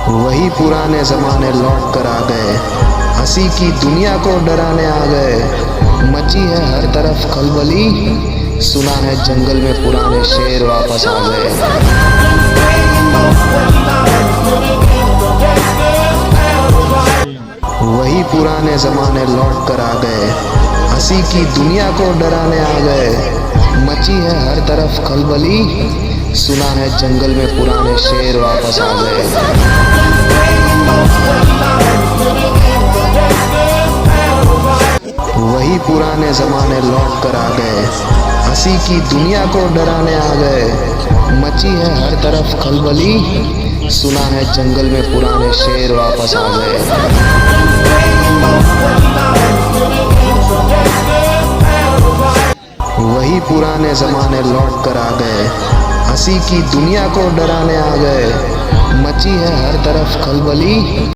वही पुराने ज़माने लौट कर आ गए, हंसी की दुनिया को डराने आ गए। मची है हर तरफ खलबली, सुना है जंगल में पुराने शेर वापस आ गए। वही पुराने ज़माने लौट कर आ गए, हंसी की दुनिया को डराने आ गए। मची है हर तरफ खलबली, सुना है जंगल में पुराने शेर वापस आ गए। वही पुराने ज़माने लौट कर आ गए, हंसी की दुनिया को डराने आ गए। मची है हर तरफ खलबली, सुना है जंगल में पुराने शेर वापस आ गए। वही पुराने ज़माने लौट कर आ गए, हंसी की दुनिया को डराने आ गए। मची है हर तरफ खलबली,